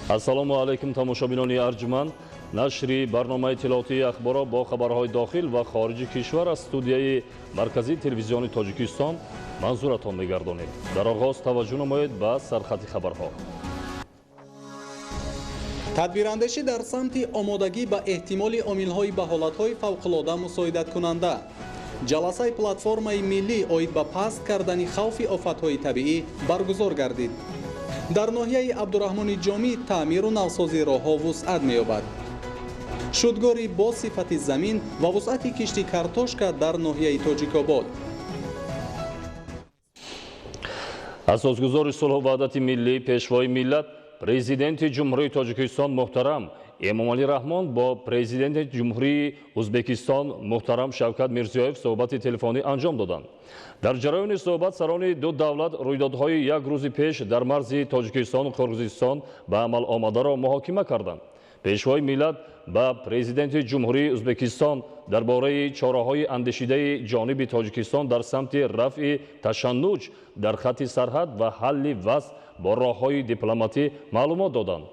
ассалому алайкум тамошобинони арҷманд. нашри барномаи тиловатии ахборо бо хабарҳои дохил ва хориҷи кишвар аз студияи марказии телевизиони Тоҷикистон манзуратон мегардонем. дар оғоз таваҷҷӯҳ намоед ба сархати хабарҳо. тадбирандешӣ дар самти омодагӣ ба эҳтимоли омилҳои ба ҳолатҳои фавқулода мусоидаткунанда. ҷаласаи платформаи миллӣ оид ба паст кардани хавфи офатҳои табиӣ баргузор гардид. дар ноҳияи абдураҳмони ҷомӣ таъмиру навсозии роҳҳо вусъат меёбад. шудгори бо сифати замин ва вусъати кишти картошка дар ноҳияи Тоҷикобод. Асосгузори сулҳу ваҳдати миллӣ Пешвои миллат Президенти Ҷумҳурии Тоҷикистон муҳтарам Эмомалӣ Раҳмон бо Президенти Ҷумҳурии Узбекистон муҳтарам Шавкат Мирзиёев суҳбати телефонӣ анҷом доданд. дар ҷараёни суҳбат сарони ду давлат рӯйдодҳои як рӯзи пеш дар марзи Тоҷикистону Қирғизистон ба амал омадаро муҳокима карданд. Пешвои миллат ба Президенти Ҷумҳурии Узбекистон дар бораи чораҳои андешидаи ҷониби Тоҷикистон дар самти рафъи ташаннуҷ дар хатти сарҳад ва ҳалли вазъ бо роҳҳои дипломатӣ маълумот доданд.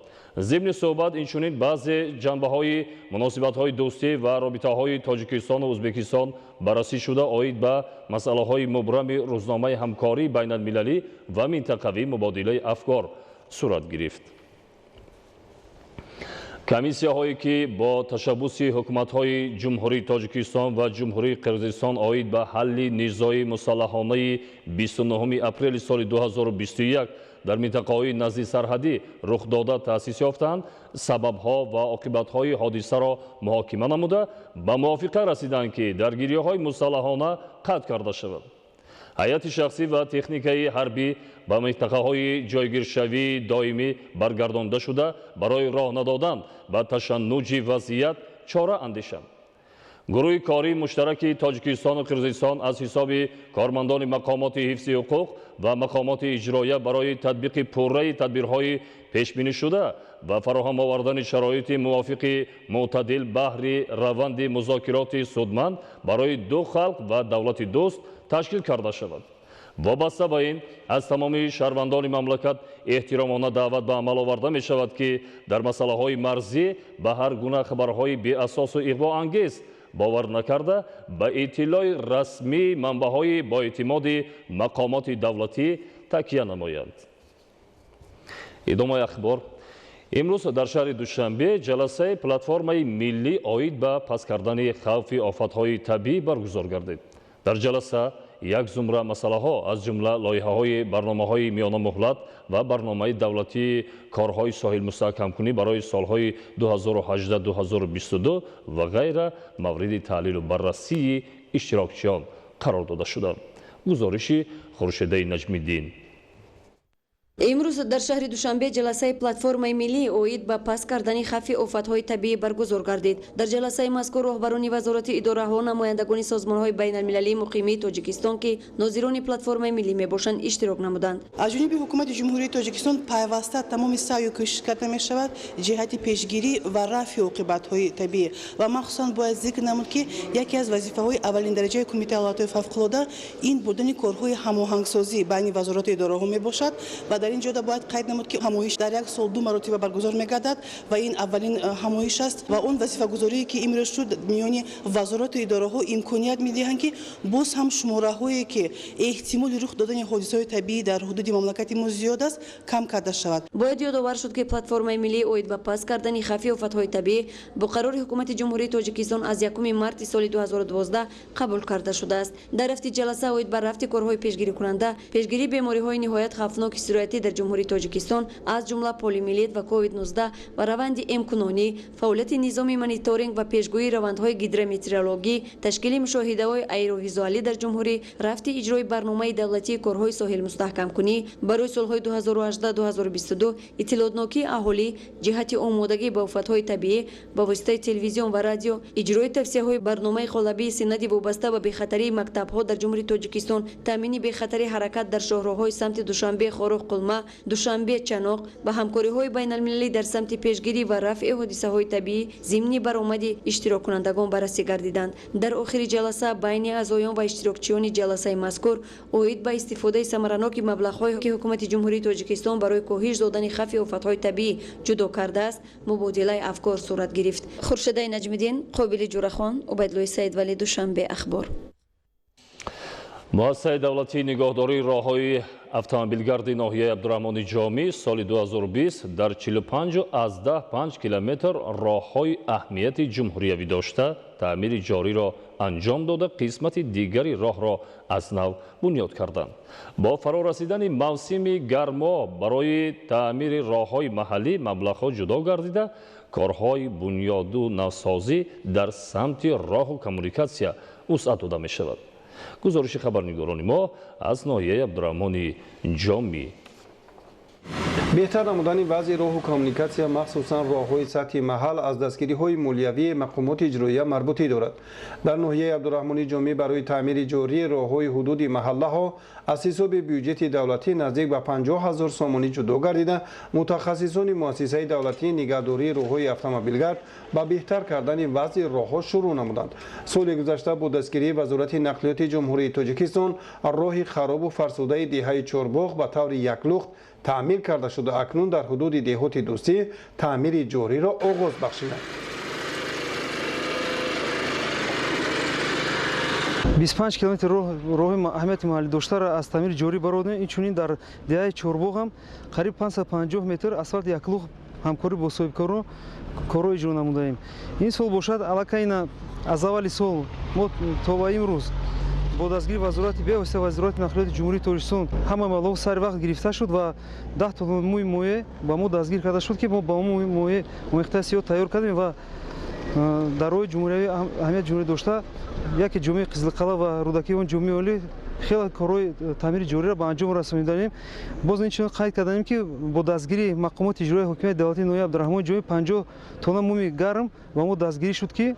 зимни суҳбат инчунин баъзе ҷанбаҳои муносибатҳои дӯстӣ ва робитаҳои Тоҷикистону Узбекистон баррасӣ шуда оид ба масъалаҳои мубрами рӯзномаи ҳамкории байналмилалӣ ва минтақавии мубодилаи афкор сурат гирифт. комиссияҳое ки бо ташаббуси ҳукуматҳои ҷумҳурии Тоҷикистон ва ҷумҳурии Қирғизистон оид ба ҳалли низои мусаллаҳонаи 29 апрели соли 2021 дар минтақаҳои наздисарҳадӣ рух дода таъсис ёфтанд, сабабҳо ва оқибатҳои ҳодисаро муҳокима намуда ба мувофиқа расиданд ки даргириҳои мусаллаҳона қатъ карда шавад. ҳайати шахсӣ ва техникаи ҳарбӣ ба минтақаҳои ҷойгиршавии доимӣ баргардонда шуда барои роҳ надодан ба ташаннуҷи вазъият чора андешанд. гурӯҳи кории муштараки Тоҷикистону Қирғизистон аз ҳисоби кормандони мақомоти ҳифзи ҳуқуқ ва мақомоти иҷроия барои татбиқи пурраи тадбирҳои пешбинишуда ва фароҳам овардани шароити мувофиқи мӯътадил баҳри раванди музокироти судманд барои ду халқ ва давлати дӯст ташкил карда шавад. вобаста ба ин аз тамоми шаҳрвандони мамлакат эҳтиромона даъват ба амал оварда мешавад ки дар масъалаҳои марзӣ ба ҳар гуна хабарҳои беасосу иғвоангез бовар накарда ба иттилои расмии манбаъҳои боэътимоди мақомоти давлатӣ такя намоянд. идомаи ахбор. имрӯз дар шаҳри Душанбе ҷаласаи платформаи миллӣ оид ба паст кардани хавфи офатҳои табиӣ баргузор гардид. дар ҷаласа як зумра масъалаҳо аз ҷумла лоиҳаҳои барномаҳои миёна муҳлат ва барномаи давлатии корҳои соҳилмустаҳкамкунӣ барои солҳои 2018-2022 ва ғайра мавриди таҳлилу баррасии иштирокчиён қарор дода шуданд. гузориши хуршедаи наҷмиддин. имрӯз дар шаҳри Душанбе ҷаласаи платформаи миллӣ оид ба паст кардани хавфи офатҳои табиӣ баргузор гардид. дар ҷаласаи мазкур роҳбарони вазорати идораҳо, намояндагони созмонҳои байналмилалии муқимии Тоҷикистон ки нозирони платформаи миллӣ мебошанд иштирок намуданд. аз ҷониби ҳукумати ҷумҳурии Тоҷикистон пайваста тамоми саъю кӯшиш карда мешавад ҷиҳати пешгирӣ ва рафъи оқибатҳои табиӣ ва махсусан бояд зикр намуд ки яке аз вазифаҳои аввалиндараҷаи кумитаи ҳолатҳои фавқулода ин бурдани корҳои ҳамоҳангсозӣ байни вазорати идораҳо мебошад ва дар ин ҷода бояд қайд намуд ки ҳамоиш дар як сол ду маротиба баргузор мегардад ва ин аввалин ҳамоиш аст ва он вазифагузорие ки имрӯз шуд миёни вазорати идораҳо имконият медиҳанд ки боз ҳам шумораҳое ки эҳтимоли рух додани ҳодисаҳои табиӣ дар ҳудуди мамлакати мо зиёд аст кам карда шавад. бояд ёдовар шуд ки платформаи миллӣ оид ба паст кардани хавфи офатҳои табиӣ бо қарори ҳукумати ҷумҳурии Тоҷикистон аз 1 марти соли 2012 қабул карда шудааст. дар рафти ҷаласа оид ба рафти корҳои пешгирикунанда, пешгирии бемориҳои ниҳоят хавфноки сироятӣ дар ҷумҳурии Тоҷикистон аз ҷумла полимилит ва COVID-19 ва раванди эмкунонӣ, фаъолияти низоми мониторинг ва пешгӯии равандҳои гидрометеорологӣ, ташкили мушоҳидаҳои аэровизуалӣ дар ҷумҳурӣ, рафти иҷрои барномаи давлатии корҳои соҳилмустаҳкамкунӣ барои солҳои 2018-2022, иттилоотнокии аҳолӣ ҷиҳати омодагӣ ба офатҳои табиӣ ба воситаи телевизион ва радио, иҷрои тавсияҳои барномаи холабии сенади вобаста ба бехатарии мактабҳо дар ҷумҳурии Тоҷикистон, таъмини бехатарии ҳаракат дар шоҳроҳҳои самти Душанбе, Хорох, Қулман барнома душанбе чаноқ ба ҳамкориҳои байналмилалӣ дар самти пешгирӣ ва рафъи ҳодисаҳои табиӣ зимни баромади иштироккунандагон баррасӣ гардиданд. Дар охири ҷаласа байни аъзоён ва иштирокчиёни ҷаласаи мазкур оид ба истифодаи самараноки маблағҳое ки ҳукумати ҷумҳурии Тоҷикистон барои коҳиш додани хавфи офатҳои табиӣ ҷудо кардааст мубодилаи афкор сурат гирифт. Хуршедаи Наҷмиддин, Қобили Ҷурахон, Убайдуллои Саидвали, Душанбе, Ахбор. муассисаи давлатии нигоҳдории роҳҳои автомобилгарди ноҳияи Абдураҳмони Ҷомӣ соли 2020 дар 45,5 километр роҳҳои аҳамияти ҷумҳуриявӣ дошта таъмири ҷориро анҷом дода қисмати дигари роҳро аз нав бунёд карданд. Бо фарорасидани мавсими гармо барои таъмири роҳҳои маҳаллӣ маблағҳо ҷудо гардида корҳои бунёду навсозӣ дар самти роҳу коммуникатсия вусъат дода мешавад. гузориши хабарнигорони мо аз ноҳияи Абдураҳмони Ҷомӣ. беҳтар намудани вазъи роҳу коммуникатсия махсусан роҳҳои сатҳи маҳал аз дастгириҳои молиявии мақомоти иҷроия марбутӣ дорад. Дар ноҳияи Абдураҳмони Ҷомӣ барои таъмири ҷории роҳҳои ҳудуди маҳаллаҳо аз ҳисоби бюҷети давлатӣ наздик ба 50,000 сомонӣ ҷудо гардида мутахассисони муассисаи давлатии нигаҳдории роҳҳои автомобилгард ба беҳтар кардани вазъи роҳҳо шурӯъ намуданд. соли гузашта бо дастгирии Вазорати нақлиёти Ҷумҳурии Тоҷикистон роҳи харобу фарсудаи деҳаи Чорбоғ ба таври яклухт таъмир карда шуда акнун дар ҳудуди деҳоти Дӯстӣ таъмири ҷориро оғоз бахшиданд. 25 километр роҳи аҳамияти маҳаллӣ доштаро аз таъмири ҷорӣ баровардем. Инчунин дар деҳаи Чорбоғ ҳам қариб 550 метр асфалт яклух ҳамкорӣ бо соҳибкорон корро иҷро намудаем. ин сол бошад аллакайна аз аввали сол мо то ба имрӯз бо дастгири вазорати бевосита вазорати нақлиёти ҷумҳурии Тоҷикистон ҳама маблағ сари вақт гирифта шуд ва 10 тонна мӯи моеъ ба мо дастгир карда шуд ки мо ба мӯи моеъ омехтаи сиёҳ тайёр кардем ва дар роҳи ҷумҳуриявӣ аҳамияти ҷумҳурӣ дошта яке ҷомеи Қизилқалъа ва рӯдакии он ҷомеи олӣ хеле корҳои таъмири ҷориро ба анҷом расониданем. боз инчунин қайд карданем ки бо дастгири мақомоти иҷроии ҳокимияти давлатии ноҳияи Абдураҳмони Ҷомӣ 50 тонна муми гарм ба мо дастгирӣ шуд ки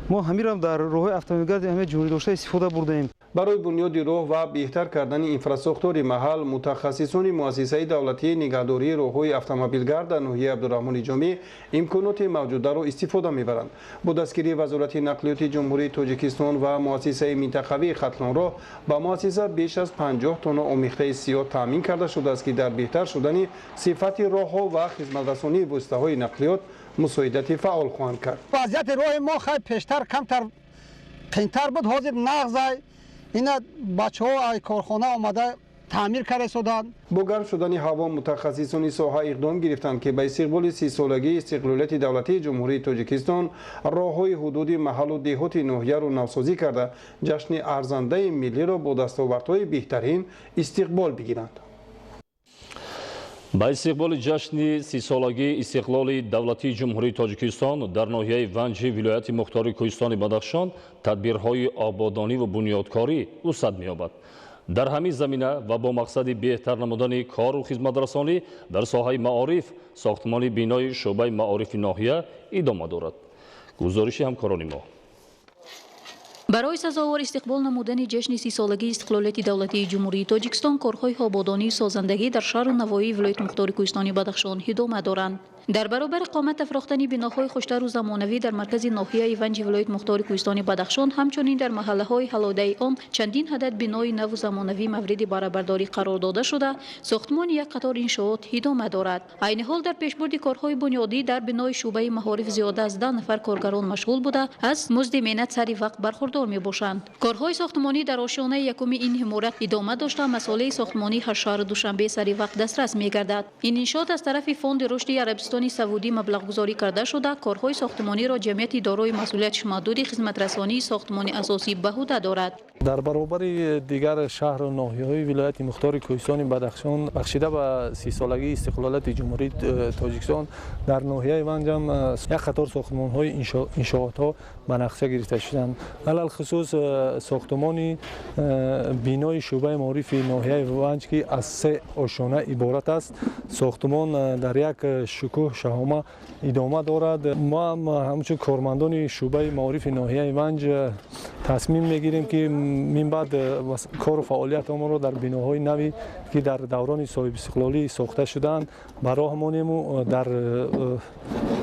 мо ҳамиро дар роҳҳои автомобилгарди аҳамияти ҷумҳурӣ дошта истифода бурдаем. барои бунёди роҳ ва беҳтар кардани инфраструктури маҳал мутахассисони муассисаи давлатии нигаҳдории роҳҳои автомобилгард дар ноҳияи Абдураҳмони Ҷомӣ имконоти мавҷударо истифода мебаранд. бо дастгирии Вазорати нақлиёти Ҷумҳурии Тоҷикистон ва муассисаи минтақавии хатлонроҳ ба муассиса беш аз 50 тонна омехтаи сиёҳ таъмин карда шудааст ки дар беҳтар шудани сифати роҳҳо ва хизматрасонии воситаҳои нақлиёт мусоидати фаъол хоҳанд кард. вазъияти роҳи мо хай пештар камтар қийтар буд. ҳозир нағзай ина бачаҳо аз корхона омада таъмир карда шуданд. бо гарм шудани ҳаво мутахассисони соҳа иқдом гирифтанд ки ба истиқболи 30-солагии истиқлолияти давлатии ҷумҳурии Тоҷикистон роҳҳои ҳудуди маҳаллу деҳоти ноҳияро навсозӣ карда ҷашни арзандаи миллиро бо дастовардҳои беҳтарин истиқбол бигиранд. ба истиқболи ҷашни 30-солагии истиқлоли давлатии ҷумҳурии Тоҷикистон дар ноҳияи Ванҷи вилояти мухтари Кӯҳистони Бадахшон тадбирҳои ободонӣ ва бунёдкорӣ вусъат меёбад. дар ҳамин замина ва бо мақсади беҳтар намудани кору хизматрасонӣ дар соҳаи маориф сохтмони бинои шӯъбаи маорифи ноҳия идома дорад. гузориши ҳамкорони мо. барои сазовор истиқбол намудани ҷашни 30-солагии истиқлолияти давлатии ҷумҳурии Тоҷикистон корҳои ободонии созандагӣ дар шаҳру навоии вилояти мухтари Кӯҳистони Бадахшон идома доранд. дар баробари қомат афрохтани биноҳои хуштару замонавӣ дар маркази ноҳияи Ванҷи вилояти мухтари Кӯҳистони Бадахшон ҳамчунин дар маҳаллаҳои ҳалодаи он чандин ҳадад бинои наву замонавӣ мавриди баҳрабардорӣ қарор дода шуда сохтмони як қатор иншоот идома дорад. айни ҳол дар пешбурди корҳои бунёдӣ дар бинои шӯъбаи маориф зиёда аз 10 нафар коргарон машғул буда аз музди менат сари вақт бархурдор мебошанд. корҳои сохтмонӣ дар ошёнаи якуми ин иморат идома дошта масъолаи сохтмонӣ ҳар шаҳру Душанбе сари вақт дастрас мегардад. ин иншоот аз тарафи фонди рушди Арабистони Саудӣ маблағгузорӣ карда шуда корҳои сохтмониро ҷамъияти дорои масъулиятиш маҳдуди хизматрасонии сохтмони асосӣ ба ҳуда дорад. дар баробари дигар шаҳру ноҳияҳои вилояти мухтари Кӯҳистони Бадахшон бахшида ба 30-солагии истиқлолияти ҷумҳурии Тоҷикистон дар ноҳияи Ванҷам як қатор сохтмонҳои иншоотҳо ба нақша гирифта шуданд. алал хусус сохтмони бинои шӯъбаи маорифи ноҳияи Ванҷ ки аз 3 ошона иборат аст. сохтмон дар як шукӯҳ шаҳома идома дорад. мо ҳамчун кормандони шӯъбаи маорифи ноҳияи Ванҷ тасмим мегирем ки мин баъд кору фаъолиятамонро дар биноҳои навӣ ки дар даврони соҳибистиқлолӣ сохта шудаанд ба роҳ монему дар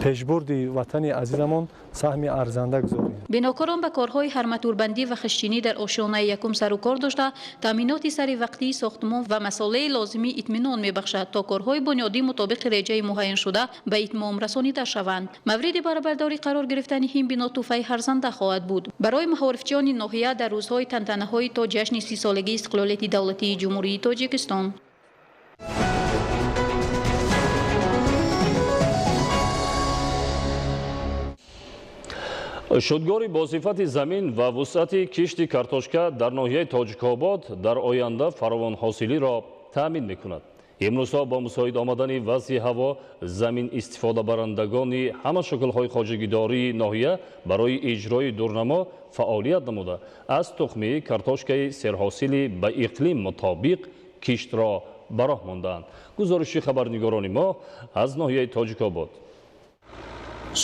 пешбурди ватани азизамон саҳми арзанда гузорем. бинокорон ба корҳои ҳарматурбандӣ ва хишчинӣ дар ошёнаи якум сару кор дошта таъминоти сари вақтии сохтмон ва масъолаи лозимӣ итминон мебахшад то корҳои бунёдӣ мутобиқи реҷаи муайяншуда ба итмом расонида шаванд. мавриди баробардорӣ қарор гирифтани ин бино тӯҳфаи ҳарзанда хоҳад буд. барои маҳорифчиёни ноҳия дар рӯзҳои тантанаҳои то ҷашни 30-солагии истиқлолияти давлатии ҷумҳурии Тоҷикистон. шудгори босифати замин ва вусъати кишти картошка дар ноҳияи Тоҷикобод дар оянда фаровонҳосилиро таъмин мекунад. имрӯзҳо бо мусоид омадани вазъи ҳаво замин истифодабарандагони ҳама шаклҳои хоҷагидории ноҳия барои иҷрои дурнамо фаъолият намуда аз тухмии картошкаи серҳосили ба иқлим мутобиқ киштро ба роҳ мондаанд. гузориши хабарнигорони мо аз ноҳияи Тоҷикобод.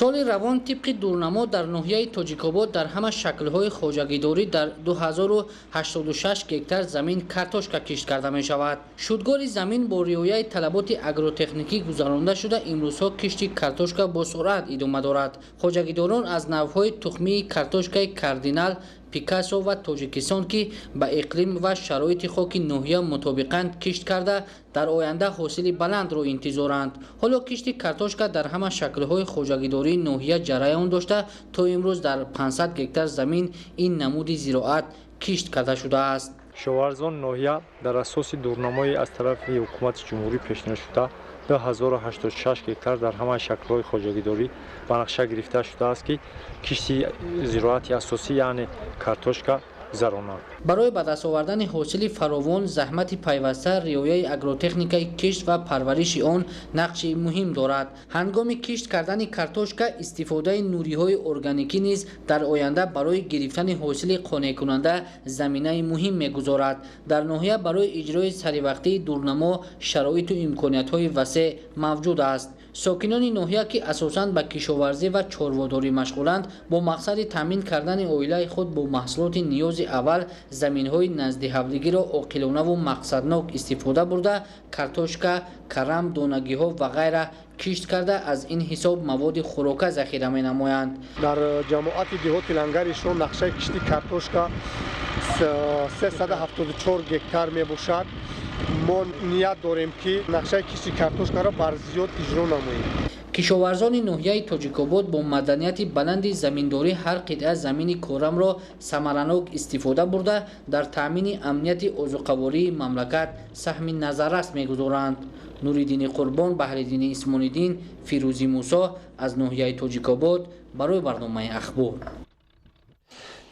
соли равон тибқи дурнамо дар ноҳияи Тоҷикобод дар ҳама шаклҳои хоҷагидорӣ дар 2086 гектар замин картошка кишт карда мешавад. шудгори замин бо риояи талаботи агротехникӣ гузаронда шуда имрӯзҳо кишти картошка бо суръат идома дорад. хоҷагидорон аз навъҳои тухмии картошкаи кардинал, пикасо ва тоҷикистон ки ба иқлим ва шароити хоки ноҳия мутобиқанд кишт карда дар оянда ҳосили баландро интизоранд. ҳоло кишти картошка дар ҳама шаклҳои хоҷагидории ноҳия ҷараён дошта то имрӯз дар 500 гектар замин ин намуди зироат кишт карда шудааст. кишоварзон ноҳия дар асоси дурнамои аз тарафи ҳукумати ҷумҳурӣ пешниҳод шуда 2086 гектар дар ҳама шаклҳои хоҷагидорӣ ба нақша гирифта шудааст ки кишти зироати асосӣ яъне картошка гузаронанд. барои ба даст овардани ҳосили фаровон заҳмати пайваста риояи агротехникаи кишт ва парвариши он нақши муҳим дорад. ҳангоми кишт кардани картошка истифодаи нуриҳои органикӣ низ дар оянда барои гирифтани ҳосили қонеъкунанда заминаи муҳим мегузорад. дар ноҳия барои иҷрои саривақтии дурнамо шароиту имкониятҳои васеъ мавҷуд аст. сокинони ноҳия ки асосан ба кишоварзӣ ва чорводорӣ машғуланд бо мақсади таъмин кардани оилаи худ бо маҳсулоти ниёзи аввал заминҳои назди ҳавлигиро оқилонаву мақсаднок истифода бурда картошка, карам, донагиҳо ва ғайра кишт карда аз ин ҳисоб маводи хӯрока захира менамоянд. дар ҷамоати деҳоти лангаришон нақшаи кишти картошка 374 гектар мебошад. мо ният дорем ки нақшаи кишти картошкаро барзиёд иҷро намоем. кишоварзони ноҳияи Тоҷикобод бо маданияти баланди заминдорӣ ҳар қитъа замини корамро самаранок истифода бурда дар таъмини амнияти озуқавории мамлакат саҳми назаррас мегузоранд. нуриддини Қурбон, Баҳриддини Исмониддин, Фирӯзи Мусо аз ноҳияи Тоҷикобод барои барномаи ахбор.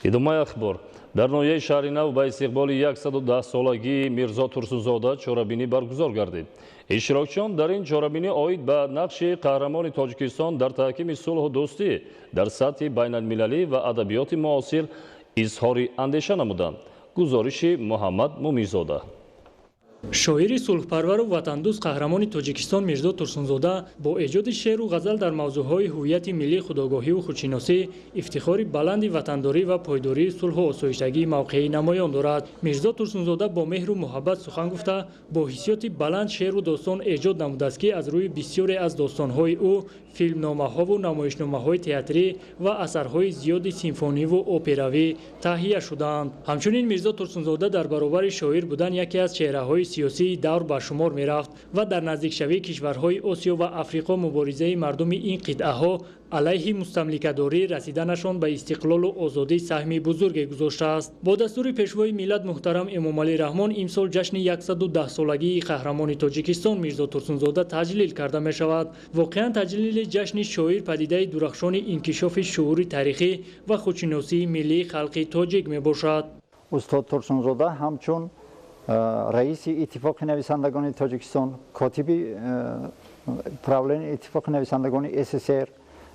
идомаи ахбор. дар ноҳияи шаҳри нав ба истиқболи 110-солагии Мирзо Турсунзода чорабинӣ баргузор гардид. иштирокчиён дар ин чорабинӣ оид ба нақши қаҳрамони Тоҷикистон дар таҳкими сулҳу дӯстӣ дар сатҳи байналмилалӣ ва адабиёти муосир изҳори андеша намуданд. гузориши Муҳаммад Мумизода. шоири сулҳпарвару ватандӯст қаҳрамони Тоҷикистон Мирзо Турсунзода бо эҷоди шеъру ғазал дар мавзӯъҳои ҳуввияти миллӣ, худогоҳиву худшиносӣ ифтихори баланди ватандорӣ ва пойдории сулҳу осоиштагии мавқеӣ намоён дорад. Мирзо Турсунзода бо меҳру муҳаббат сухан гуфта, бо ҳиссиёти баланд шеъру достон эҷод намудааст ки аз рӯи бисёре аз достонҳои ӯ филмномаҳову намоишномаҳои театрӣ ва асарҳои зиёди симфониву операвӣ таҳия шудаанд. ҳамчунин Мирзо Турсунзода дар баробари шоир будан яке аз чеҳраҳои сиёсии давр ба шумор мерафт ва дар наздикшавии кишварҳои Осиё ва Африқо муборизаи мардуми ин қитъаҳо алайҳи мустамликадорӣ расиданашон ба истиқлолу озодӣ саҳми бузурге гузоштааст. бо дастури пешвои миллат муҳтарам Эмомалӣ Раҳмон имсол ҷашни 110-солагии қаҳрамони Тоҷикистон Мирзо Турсунзода таҷлил карда мешавад. воқеан таҷлили ҷашни шоир падидаи дурахшони инкишофи шуури таърихӣ ва худшиносии миллии халқи тоҷик мебошад. устод Турсунзода ҳамчун раиси иттифоқи нависандагони Тоҷикистон, котиби правлени иттифоқи нависандагони СССР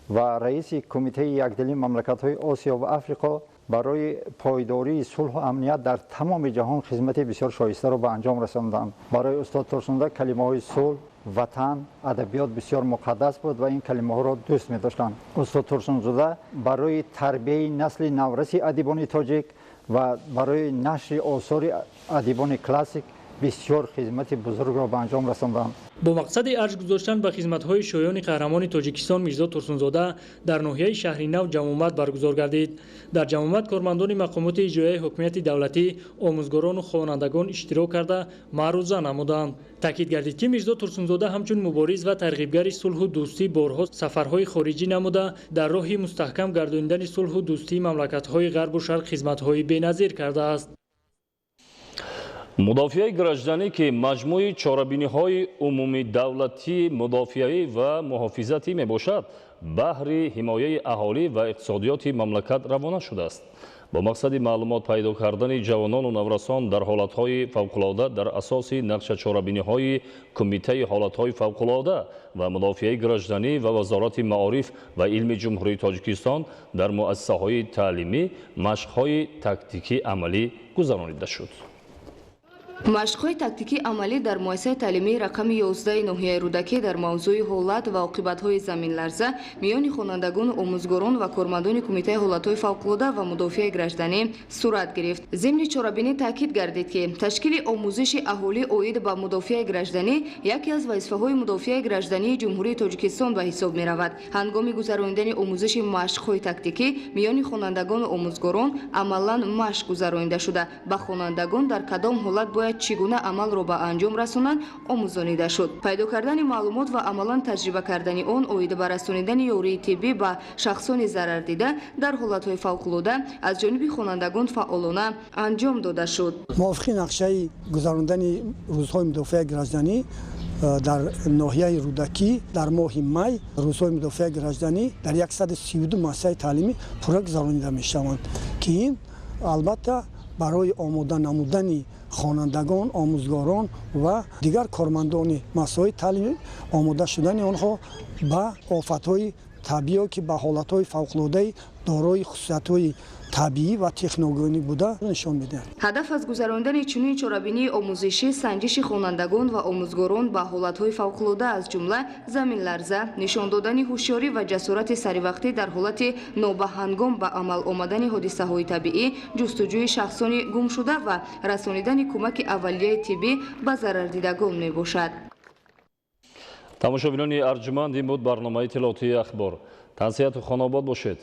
ва раиси кумитаи якдилии мамлакатҳои Осиё ва Африқо барои пойдории сулҳу амният дар тамоми ҷаҳон хизмати бисёр шоистаро ба анҷом расонданд. барои устод Турсунзода калимаҳои сулҳ, ватан, адабиёт бисёр муқаддас буд ва ин калимаҳоро дӯст медоштанд. устод Турсунзода барои тарбияи насли навраси адибони тоҷик و برای نشر آثار ادیبان کلاسیک بسیار خدمت بزرگ را به انجام رساندند. با مقصد ارج گذاشتن به خدمت‌های شایان قهرمان تاجیکستان میرزا ترسونزاده در ناحیه شهر نو جمع برگزار گردید. در جمع کارمندان مقامات اجرایی حکومت دولتی، آموزگاران و خوانندگان اشتراک کرده معروضه نمودند. تاکید گردید که میرزا ترسونزاده همچون مبارز و ترغیبگر صلح و دوستی بارها سفرهای خارجی نموده در راه مستحکم گردانیدن صلح و دوستی مملکت‌های غرب و شرق خدمت‌های بی‌نظیر کرده است. مدافعه گراجدانی که مجموعه چاره‌بینی‌های عمومی دولتی مدافعه و محافظتی میباشد بهر حمایه اهالی و اقتصادیات مملکت روانه شده است. با مقصد معلومات پیدا کردن جوانان و نورسان در حالتهای فوق‌العاده در اساس نقش چاره‌بینی‌های کمیته حالتهای فوق‌العاده و مدافعه گراجدانی و وزارت معارف و علم جمهوری تاجیکستان در مؤسسه‌های تعلیمی مشق‌های تاکتیکی عملی گذرانیده شد. машқҳои тактикӣ амалӣ дар муассисаи таълимии рақами 11 ноҳияи рӯдакӣ дар мавзӯи ҳолат ва оқибатҳои заминларза миёни хонандагон, омӯзгорон ва кормандони кумитаи ҳолатҳои фавқулода ва мудофиаи гражданӣ сурат гирифт. зимни чорабинӣ таъкид гардид ки ташкили омӯзиши аҳолӣ оид ба мудофиаи гражданӣ яке аз вазифаҳои мудофиаи граждании ҷумҳурии Тоҷикистон ба ҳисоб меравад. ҳангоми гузарондани омӯзиши машқҳои тактикӣ миёни хонандагону омӯзгорон амалан машқ гузаронида шуда ба хонандагон дар кадом ҳолат бояд чӣ гуна амалро ба анҷом расонанд омӯзонида шуд. пайдо кардани маълумот ва амалан таҷриба кардани он оид ба расонидани ёрии тиббӣ ба шахсони зарардида дар ҳолатҳои фавқулода аз ҷониби хонандагон фаъолона анҷом дода шуд. мувофиқи нақшаи гузарондани рӯзҳои мудофиаи гражданӣ дар ноҳияи рӯдакӣ дар моҳи май рӯзҳои мудофиаи гражданӣ дар 132 муассисаи таълимӣ пурра гузаронида мешаванд ки ин албатта барои омода намудани хонандагон, омӯзгорон ва дигар кормандони масоили таълимӣ омода шудани онҳо ба офатҳои табиӣ ки ба ҳолатҳои фавқулодаи дорои хусусиятҳои табиӣ ва техногонӣ буда нишон медиҳад. ҳадаф аз гузарондани чунин чорабинии омӯзишӣ санҷиши хонандагон ва омӯзгорон ба ҳолатҳои фавқулода аз ҷумла заминларза, нишон додани ҳушёрӣ ва ҷасорати саривақтӣ дар ҳолати нобаҳангом ба амал омадани ҳодисаҳои табиӣ, ҷустуҷӯи шахсони гумшуда ва расонидани кӯмаки аввалияи тиббӣ ба зарардидагон мебошад. тамошобинони арҷуманд, ин буд барномаи иттилоотии ахбор. тансиҳату хонобод бошед.